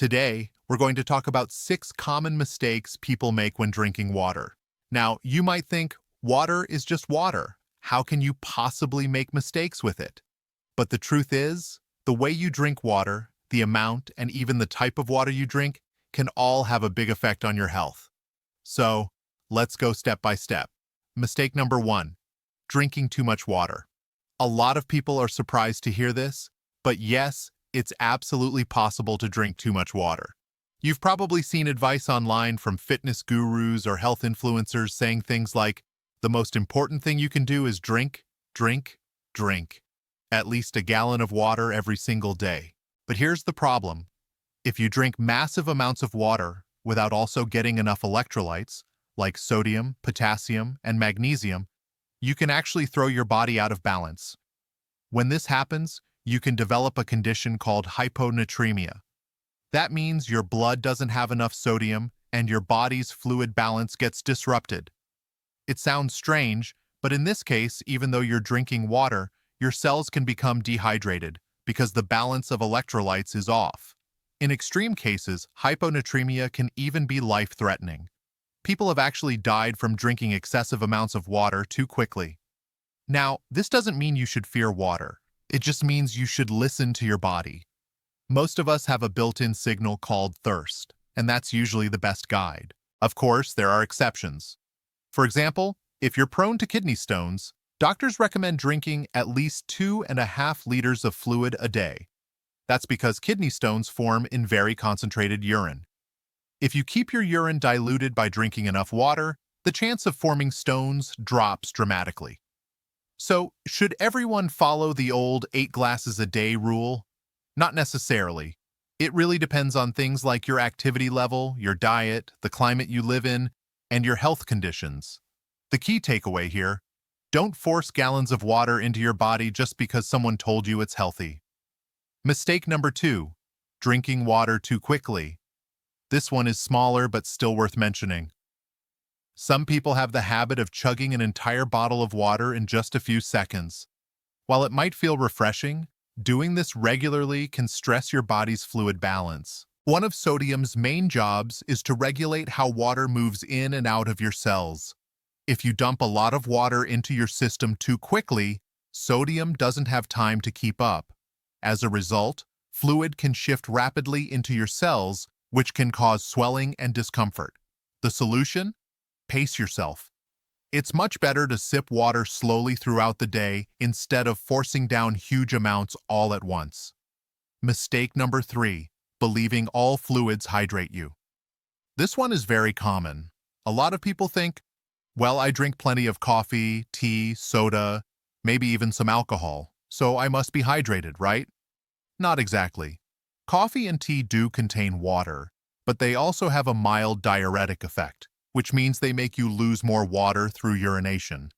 Today, we're going to talk about 6 common mistakes people make when drinking water. Now, you might think, water is just water. How can you possibly make mistakes with it? But the truth is, the way you drink water, the amount, and even the type of water you drink can all have a big effect on your health. So, let's go step by step. Mistake number 1, drinking too much water. A lot of people are surprised to hear this, but yes, it's absolutely possible to drink too much water. You've probably seen advice online from fitness gurus or health influencers saying things like, the most important thing you can do is drink, drink, drink. At least a gallon of water every single day. But here's the problem. If you drink massive amounts of water without also getting enough electrolytes, like sodium, potassium, and magnesium, you can actually throw your body out of balance. When this happens, you can develop a condition called hyponatremia. That means your blood doesn't have enough sodium and your body's fluid balance gets disrupted. It sounds strange, but in this case, even though you're drinking water, your cells can become dehydrated because the balance of electrolytes is off. In extreme cases, hyponatremia can even be life-threatening. People have actually died from drinking excessive amounts of water too quickly. Now, this doesn't mean you should fear water. It just means you should listen to your body. Most of us have a built-in signal called thirst, and that's usually the best guide. Of course, there are exceptions. For example, if you're prone to kidney stones, doctors recommend drinking at least 2.5 liters of fluid a day. That's because kidney stones form in very concentrated urine. If you keep your urine diluted by drinking enough water, the chance of forming stones drops dramatically. So, should everyone follow the old 8 glasses a day rule? Not necessarily. It really depends on things like your activity level, your diet, the climate you live in, and your health conditions. The key takeaway here: don't force gallons of water into your body just because someone told you it's healthy. Mistake number 2, drinking water too quickly. This one is smaller but still worth mentioning. Some people have the habit of chugging an entire bottle of water in just a few seconds. While it might feel refreshing, doing this regularly can stress your body's fluid balance. One of sodium's main jobs is to regulate how water moves in and out of your cells. If you dump a lot of water into your system too quickly, sodium doesn't have time to keep up. As a result, fluid can shift rapidly into your cells, which can cause swelling and discomfort. The solution? Pace yourself. It's much better to sip water slowly throughout the day instead of forcing down huge amounts all at once. Mistake number 3, believing all fluids hydrate you. This one is very common. A lot of people think, well, I drink plenty of coffee, tea, soda, maybe even some alcohol, so I must be hydrated, right? Not exactly. Coffee and tea do contain water, but they also have a mild diuretic effect, which means they make you lose more water through urination.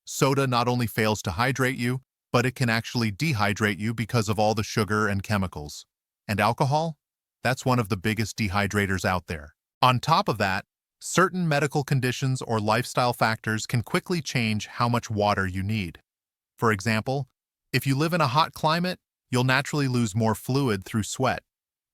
Soda not only fails to hydrate you, but it can actually dehydrate you because of all the sugar and chemicals. And alcohol? That's one of the biggest dehydrators out there. On top of that, certain medical conditions or lifestyle factors can quickly change how much water you need. For example, if you live in a hot climate, you'll naturally lose more fluid through sweat.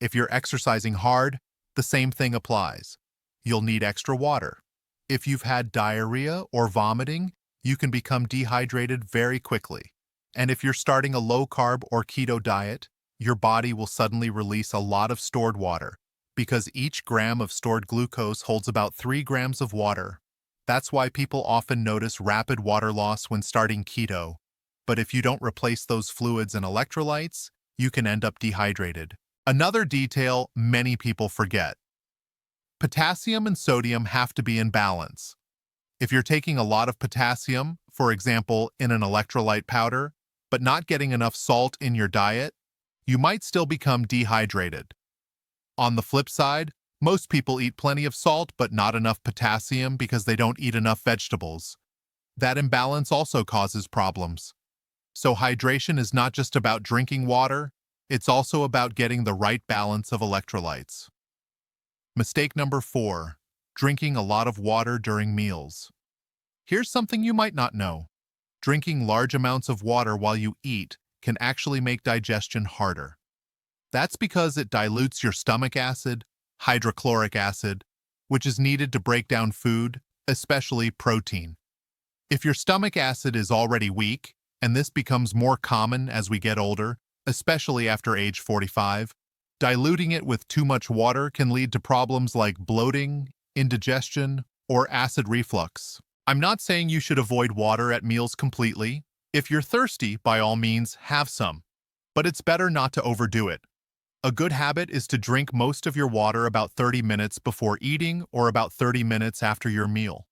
If you're exercising hard, the same thing applies. You'll need extra water. If you've had diarrhea or vomiting, you can become dehydrated very quickly. And if you're starting a low-carb or keto diet, your body will suddenly release a lot of stored water, because each gram of stored glucose holds about 3 grams of water. That's why people often notice rapid water loss when starting keto. But if you don't replace those fluids and electrolytes, you can end up dehydrated. Another detail many people forget: potassium and sodium have to be in balance. If you're taking a lot of potassium, for example, in an electrolyte powder, but not getting enough salt in your diet, you might still become dehydrated. On the flip side, most people eat plenty of salt but not enough potassium because they don't eat enough vegetables. That imbalance also causes problems. So hydration is not just about drinking water, it's also about getting the right balance of electrolytes. Mistake number 4, drinking a lot of water during meals. Here's something you might not know. Drinking large amounts of water while you eat can actually make digestion harder. That's because it dilutes your stomach acid, hydrochloric acid, which is needed to break down food, especially protein. If your stomach acid is already weak, and this becomes more common as we get older, especially after age 45, diluting it with too much water can lead to problems like bloating, indigestion, or acid reflux. I'm not saying you should avoid water at meals completely. If you're thirsty, by all means, have some. But it's better not to overdo it. A good habit is to drink most of your water about 30 minutes before eating or about 30 minutes after your meal.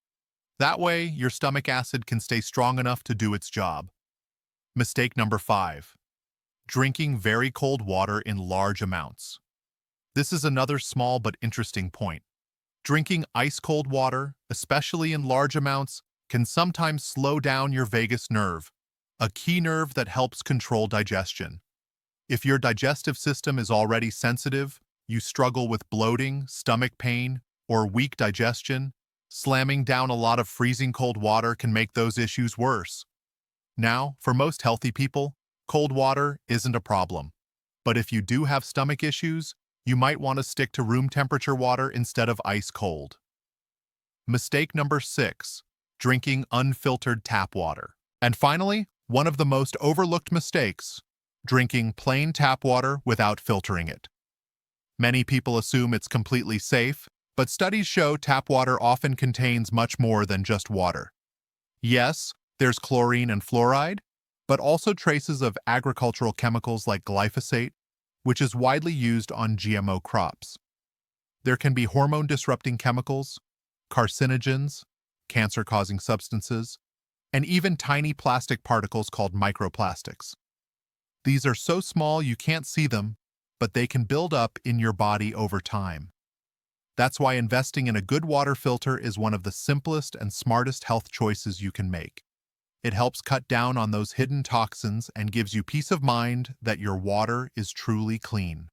That way, your stomach acid can stay strong enough to do its job. Mistake number 5. Drinking very cold water in large amounts. This is another small but interesting point. Drinking ice-cold water, especially in large amounts, can sometimes slow down your vagus nerve, a key nerve that helps control digestion. If your digestive system is already sensitive, you struggle with bloating, stomach pain, or weak digestion, slamming down a lot of freezing cold water can make those issues worse. Now, for most healthy people, cold water isn't a problem. But if you do have stomach issues, you might want to stick to room temperature water instead of ice cold. Mistake number 6. Drinking unfiltered tap water. And finally, one of the most overlooked mistakes, drinking plain tap water without filtering it. Many people assume it's completely safe, but studies show tap water often contains much more than just water. Yes, there's chlorine and fluoride, but also traces of agricultural chemicals like glyphosate, which is widely used on GMO crops. There can be hormone-disrupting chemicals, carcinogens, cancer-causing substances, and even tiny plastic particles called microplastics. These are so small you can't see them, but they can build up in your body over time. That's why investing in a good water filter is one of the simplest and smartest health choices you can make. It helps cut down on those hidden toxins and gives you peace of mind that your water is truly clean.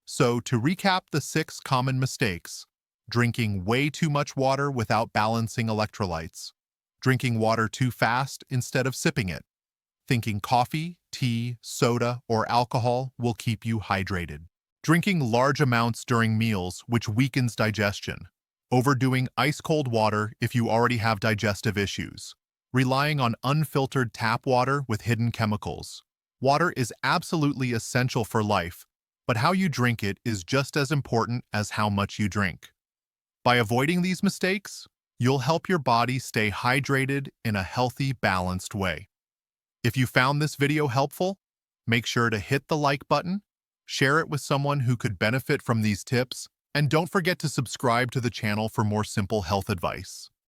So, to recap the 6 common mistakes: drinking way too much water without balancing electrolytes, drinking water too fast instead of sipping it, thinking coffee, tea, soda, or alcohol will keep you hydrated, drinking large amounts during meals, which weakens digestion, overdoing ice-cold water if you already have digestive issues, relying on unfiltered tap water with hidden chemicals. Water is absolutely essential for life, but how you drink it is just as important as how much you drink. By avoiding these mistakes, you'll help your body stay hydrated in a healthy, balanced way. If you found this video helpful, make sure to hit the like button, share it with someone who could benefit from these tips, and don't forget to subscribe to the channel for more simple health advice.